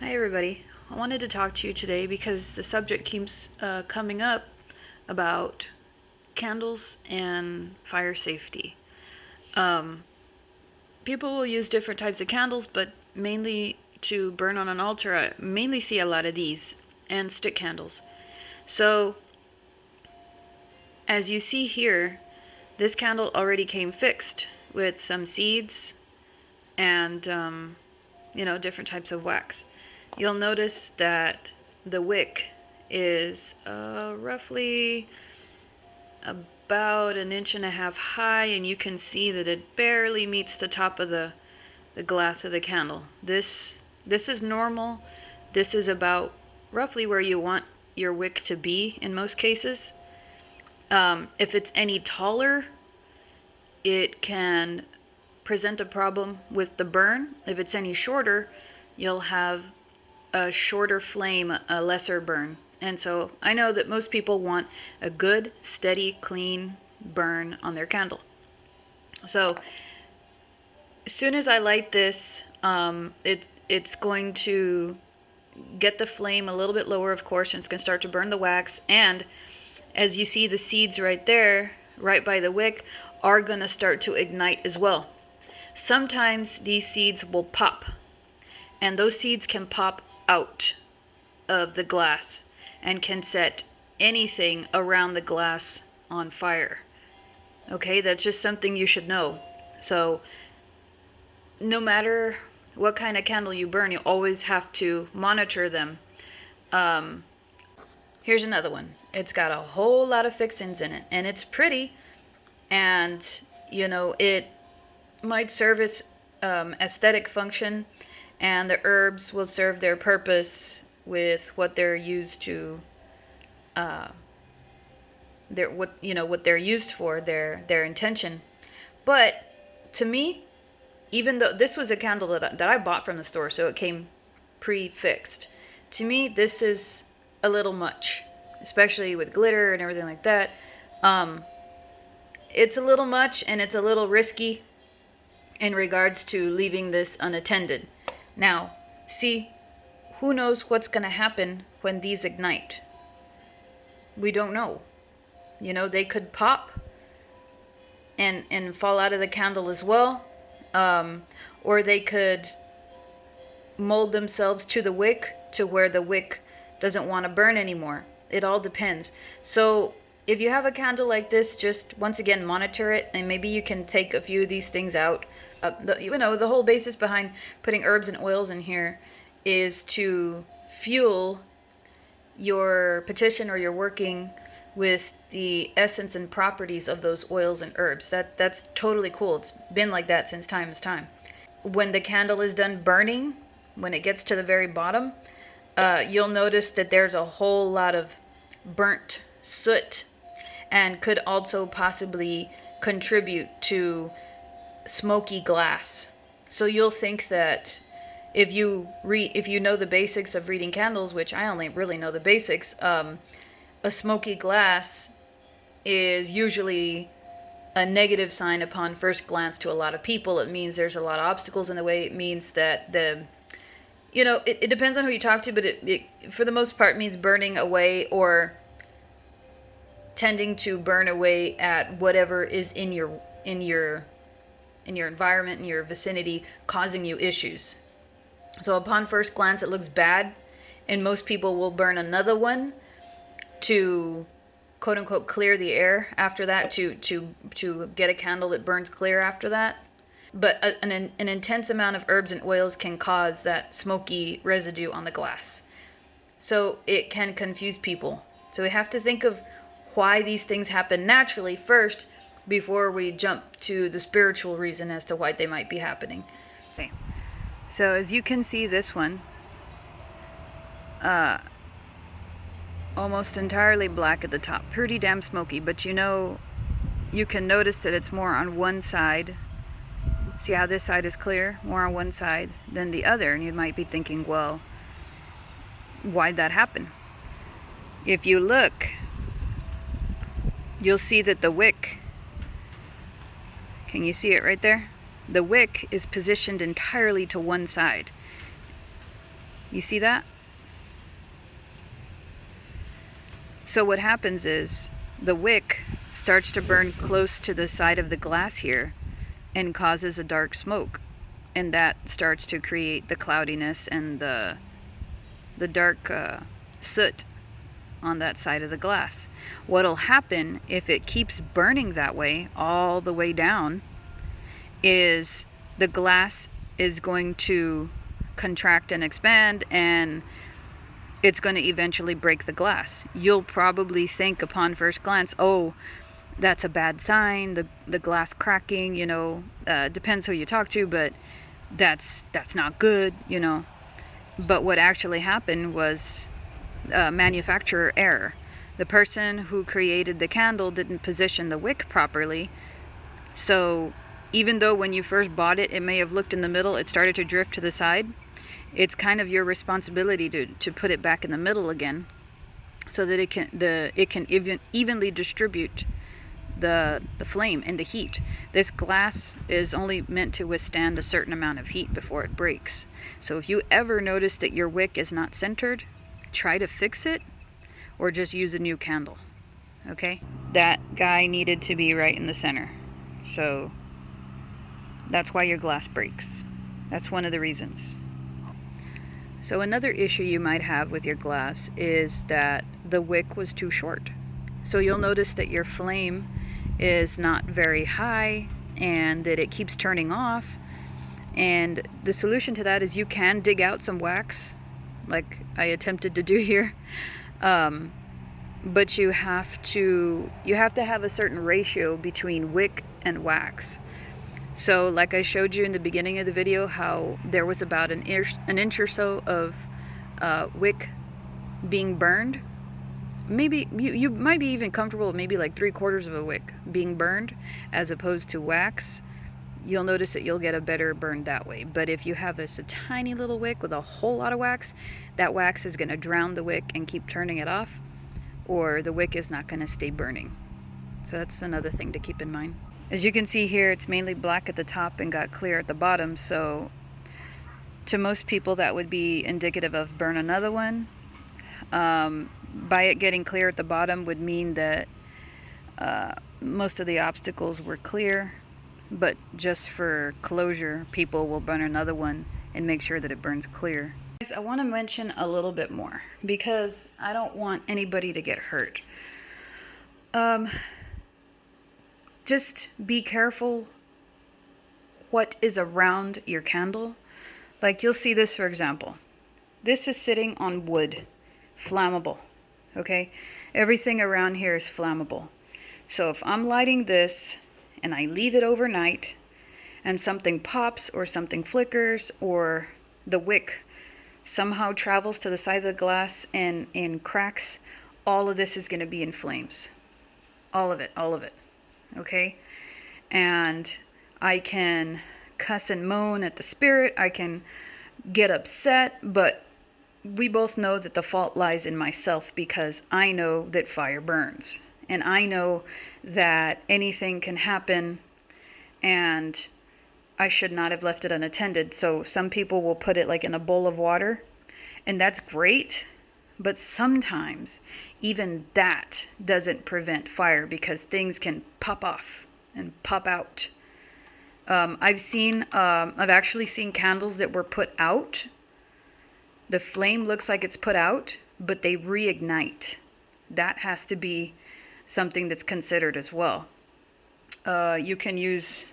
Hi everybody. I wanted to talk to you today because the subject keeps coming up about candles and fire safety. People will use different types of candles, but mainly to burn on an altar. I mainly see a lot of these and stick candles. So as you see here, this candle already came fixed with some seeds and different types of wax. You'll notice that the wick is roughly about 1.5 inches high, and you can see that it barely meets the top of the glass of the candle. This is normal. This is about roughly where you want your wick to be in most cases. If it's any taller, it can present a problem with the burn. If it's any shorter, you'll have a shorter flame, a lesser burn. And so I know that most people want a good, steady, clean burn on their candle. So as soon as I light this, it's going to get the flame a little bit lower, of course, and it's going to start to burn the wax. And as you see, the seeds right there, right by the wick, are going to start to ignite as well. Sometimes these seeds will pop, and those seeds can pop out of the glass and can set anything around the glass on fire. Okay, that's just something you should know. So no matter what kind of candle you burn, you always have to monitor them. Here's another one. It's got a whole lot of fixings in it, and it's pretty, and it might serve its aesthetic function, and the herbs will serve their purpose with what they're used to, what they're used for, their intention. But to me, even though this was a candle that I bought from the store, so it came pre-fixed, to me this is a little much, especially with glitter and everything like that. It's a little much, and it's a little risky in regards to leaving this unattended. Now, see, who knows what's going to happen when these ignite? We don't know. They could pop and fall out of the candle as well, or they could mold themselves to the wick to where the wick doesn't want to burn anymore. It all depends. So if you have a candle like this, just once again monitor it, and maybe you can take a few of these things out. The whole basis behind putting herbs and oils in here is to fuel your petition or your working with the essence and properties of those oils and herbs. That's totally cool. It's been like that since time is time. When the candle is done burning, when it gets to the very bottom, you'll notice that there's a whole lot of burnt soot, and could also possibly contribute to smoky glass. So you'll think that if you know the basics of reading candles, which I only really know the basics, a smoky glass is usually a negative sign upon first glance to a lot of people. It means there's a lot of obstacles in the way. It means that it depends on who you talk to, but it for the most part means burning away, or tending to burn away at whatever is in your environment, in your vicinity, causing you issues. So upon first glance, it looks bad, and most people will burn another one to quote unquote clear the air after that, to get a candle that burns clear after that. But an intense amount of herbs and oils can cause that smoky residue on the glass. So it can confuse people. So we have to think of why these things happen naturally first, before we jump to the spiritual reason as to why they might be happening. Okay. So as you can see, this one, almost entirely black at the top, pretty damn smoky, but you can notice that it's more on one side. See how this side is clear? More on one side than the other, and you might be thinking, well, why'd that happen? If you look, you'll see that the wick, can you see it right there? The wick is positioned entirely to one side. You see that? So what happens is the wick starts to burn close to the side of the glass here and causes a dark smoke. And that starts to create the cloudiness and the dark soot on that side of the glass. What'll happen if it keeps burning that way all the way down is the glass is going to contract and expand, and it's going to eventually break the glass. You'll probably think upon first glance, oh, that's a bad sign, the glass cracking, you know, depends who you talk to, but that's not good, you know. But what actually happened was manufacturer error. The person who created the candle didn't position the wick properly. So even though when you first bought it, it may have looked in the middle, it started to drift to the side. It's kind of your responsibility to put it back in the middle again, so that it can evenly distribute the flame and the heat. This glass is only meant to withstand a certain amount of heat before it breaks. So if you ever notice that your wick is not centered, try to fix it or just use a new candle. Okay? That guy needed to be right in the center. So that's why your glass breaks. That's one of the reasons. So another issue you might have with your glass is that the wick was too short. So you'll notice that your flame is not very high and that it keeps turning off. And the solution to that is you can dig out some wax, like I attempted to do here. But you have to have a certain ratio between wick and wax. So like I showed you in the beginning of the video, how there was about an inch or so of wick being burned. Maybe you might be even comfortable with maybe like 3/4 of a wick being burned as opposed to wax. You'll notice that you'll get a better burn that way. But if you have a tiny little wick with a whole lot of wax, that wax is going to drown the wick and keep turning it off, or the wick is not going to stay burning. So that's another thing to keep in mind. As you can see here, it's mainly black at the top and got clear at the bottom, so to most people that would be indicative of burn another one. By it getting clear at the bottom would mean that most of the obstacles were clear, but just for closure, people will burn another one and make sure that it burns clear. I want to mention a little bit more because I don't want anybody to get hurt. Just be careful what is around your candle. Like you'll see this, for example. This is sitting on wood, flammable, okay? Everything around here is flammable. So if I'm lighting this and I leave it overnight and something pops or something flickers or the wick somehow travels to the side of the glass and cracks, all of this is going to be in flames. All of it. Okay? And I can cuss and moan at the spirit. I can get upset, but we both know that the fault lies in myself because I know that fire burns. And I know that anything can happen and I should not have left it unattended. So some people will put it like in a bowl of water, and that's great. But sometimes even that doesn't prevent fire because things can pop off and pop out. I've actually seen candles that were put out. The flame looks like it's put out, but they reignite. That has to be something that's considered as well. You can use,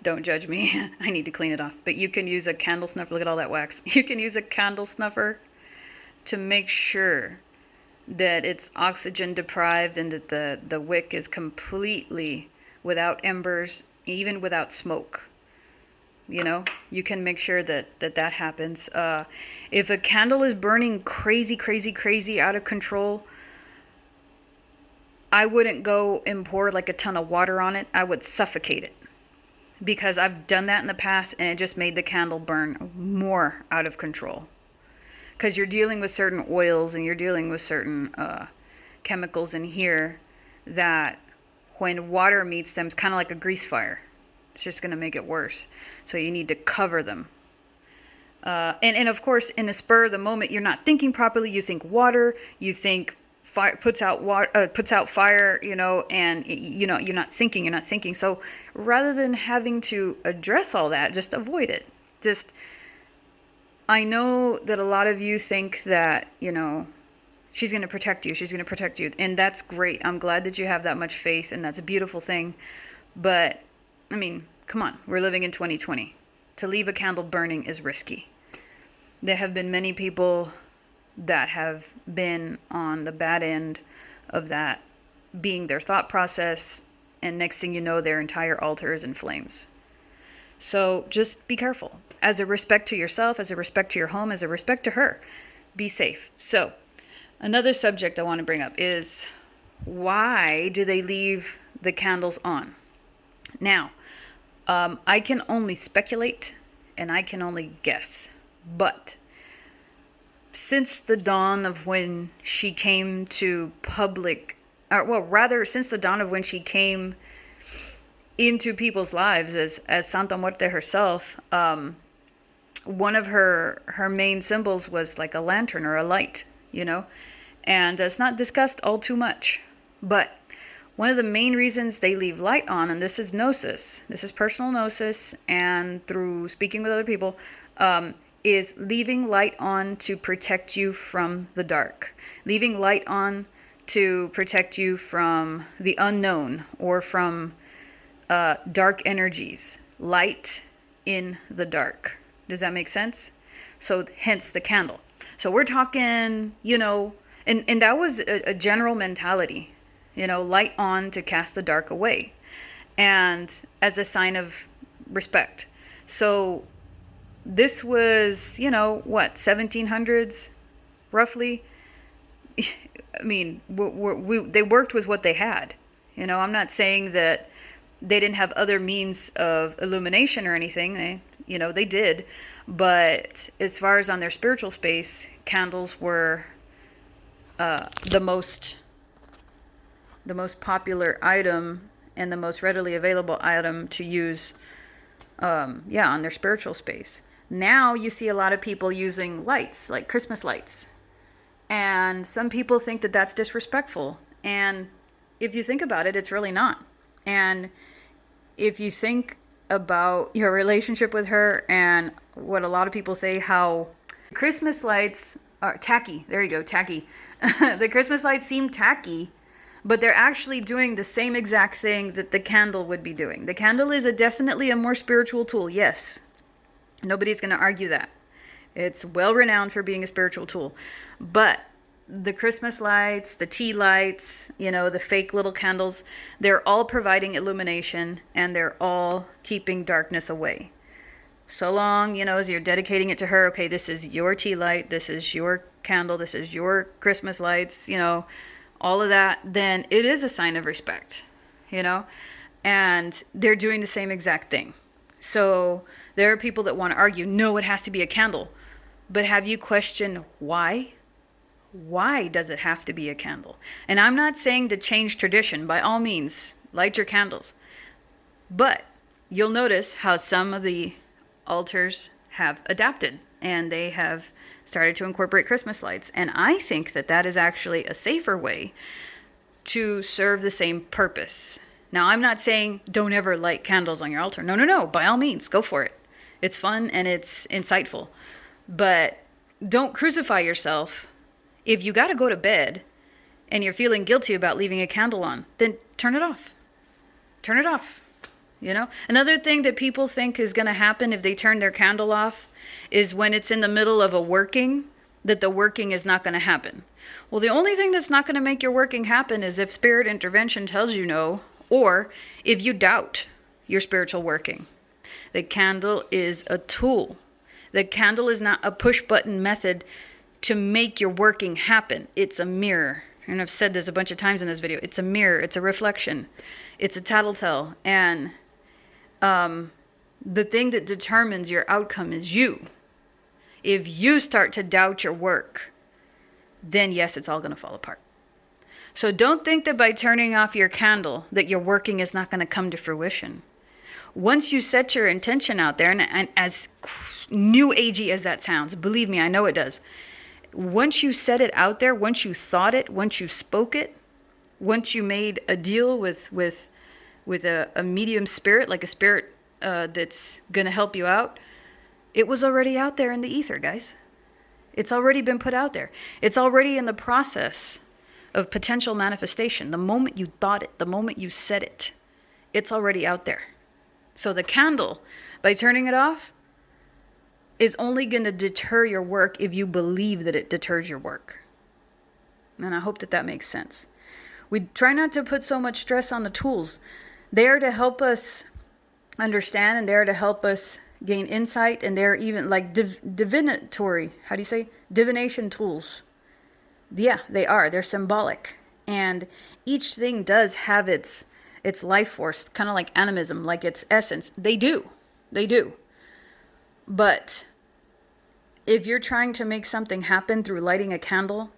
don't judge me, I need to clean it off, but you can use a candle snuffer. Look at all that wax. You can use a candle snuffer to make sure that it's oxygen deprived and that the wick is completely without embers, even without smoke. You know, you can make sure that happens. If a candle is burning crazy out of control, I wouldn't go and pour like a ton of water on it. I would suffocate it, because I've done that in the past and it just made the candle burn more out of control. Because you're dealing with certain oils and you're dealing with certain chemicals in here that when water meets them, it's kind of like a grease fire. It's just going to make it worse. So you need to cover them. And of course, in the spur of the moment, you're not thinking properly. You think water, you think fire puts out water, puts out fire, and you're not thinking. So rather than having to address all that, just avoid it. I know that a lot of you think that, she's going to protect you. And that's great. I'm glad that you have that much faith, and that's a beautiful thing. But, I mean, come on. We're living in 2020. To leave a candle burning is risky. There have been many people that have been on the bad end of that being their thought process, and next thing you know, their entire altar is in flames. So just be careful. As a respect to yourself, as a respect to your home, as a respect to her, be safe. So another subject I want to bring up is, why do they leave the candles on? Now, I can only speculate and I can only guess, but since the dawn of when she came to public, since the dawn of when she came into people's lives as Santa Muerte herself, one of her main symbols was like a lantern or a light, and it's not discussed all too much. But one of the main reasons they leave light on, and this is gnosis, this is personal gnosis, and through speaking with other people, is leaving light on to protect you from the dark. Leaving light on to protect you from the unknown or from dark energies. Light in the dark. Does that make sense? So hence the candle. So we're talking, and that was a general mentality, light on to cast the dark away, and as a sign of respect. So this was, 1700s, roughly. I mean, they worked with what they had. I'm not saying that they didn't have other means of illumination or anything. They did. But as far as on their spiritual space, candles were the most popular item and the most readily available item to use, on their spiritual space. Now you see a lot of people using lights, like Christmas lights. And some people think that that's disrespectful. And if you think about it, it's really not. And if you think about your relationship with her and what a lot of people say, how Christmas lights are tacky. There you go, tacky. The Christmas lights seem tacky, but they're actually doing the same exact thing that the candle would be doing. The candle is definitely a more spiritual tool, yes. Nobody's going to argue that. It's well renowned for being a spiritual tool. But the Christmas lights, the tea lights, the fake little candles, they're all providing illumination, and they're all keeping darkness away. So long, as you're dedicating it to her, okay, this is your tea light, this is your candle, this is your Christmas lights, all of that, then it is a sign of respect, and they're doing the same exact thing. So there are people that want to argue, no, it has to be a candle. But have you questioned why? Why does it have to be a candle? And I'm not saying to change tradition. By all means, light your candles. But you'll notice how some of the altars have adapted, and they have started to incorporate Christmas lights. And I think that that is actually a safer way to serve the same purpose. Now, I'm not saying don't ever light candles on your altar. No. By all means, go for it. It's fun and it's insightful. But don't crucify yourself. If you got to go to bed and you're feeling guilty about leaving a candle on, then turn it off. Turn it off. Another thing that people think is going to happen if they turn their candle off is when it's in the middle of a working, that the working is not going to happen. Well, the only thing that's not going to make your working happen is if spirit intervention tells you no, or if you doubt your spiritual working. The candle is a tool. The candle is not a push button method to make your working happen. It's a mirror. And I've said this a bunch of times in this video. It's a mirror. It's a reflection. It's a tattletale. And the thing that determines your outcome is you. If you start to doubt your work, then yes, it's all going to fall apart. So don't think that by turning off your candle that your working is not going to come to fruition. Once you set your intention out there, and as new agey as that sounds, believe me, I know it does. Once you set it out there, once you thought it, once you spoke it, once you made a deal with a medium spirit, like a spirit that's gonna help you out, it was already out there in the ether, guys. It's already been put out there. It's already in the process of potential manifestation. The moment you thought it, the moment you said it, it's already out there. So the candle, by turning it off, is only going to deter your work if you believe that it deters your work. And I hope that that makes sense. We try not to put so much stress on the tools. They are to help us understand, and they're to help us gain insight, and they're even like divinatory, how do you say? Divination tools. Yeah, they are. They're symbolic. And each thing does have its life force, kind of like animism, like its essence. They do. They do. But if you're trying to make something happen through lighting a candle,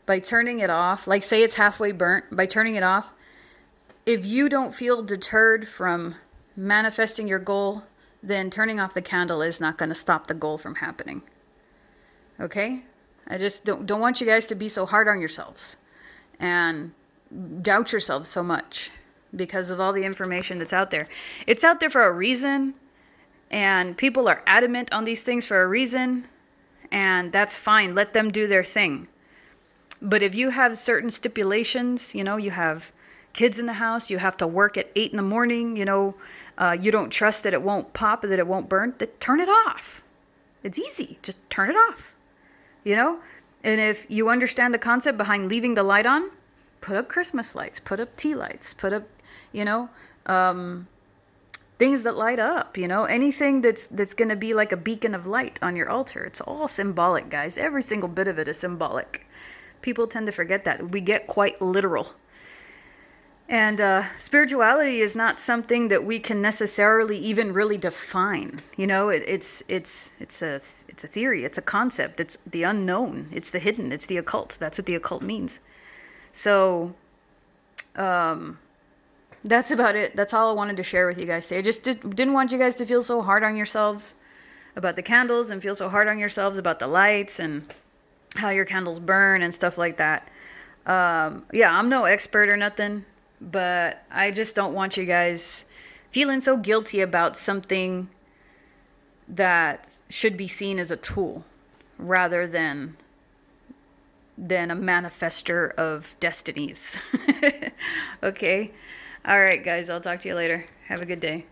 by turning it off, like say it's halfway burnt, by turning it off, if you don't feel deterred from manifesting your goal, then turning off the candle is not going to stop the goal from happening. Okay? I just don't want you guys to be so hard on yourselves and doubt yourselves so much because of all the information that's out there. It's out there for a reason, and people are adamant on these things for a reason, and that's fine. Let them do their thing. But if you have certain stipulations, you have kids in the house, you have to work at 8 a.m, you don't trust that it won't pop, that it won't burn, then turn it off. It's easy. Just turn it off. And if you understand the concept behind leaving the light on, put up Christmas lights, put up tea lights, put up, things that light up, anything that's going to be like a beacon of light on your altar. It's all symbolic, guys. Every single bit of it is symbolic. People tend to forget that. We get quite literal. And spirituality is not something that we can necessarily even really define. It's a theory. It's a concept. It's the unknown. It's the hidden. It's the occult. That's what the occult means. So that's about it. That's all I wanted to share with you guys today. I just didn't want you guys to feel so hard on yourselves about the candles and feel so hard on yourselves about the lights and how your candles burn and stuff like that. I'm no expert or nothing. But I just don't want you guys feeling so guilty about something that should be seen as a tool rather than a manifester of destinies. Okay? All right, guys. I'll talk to you later. Have a good day.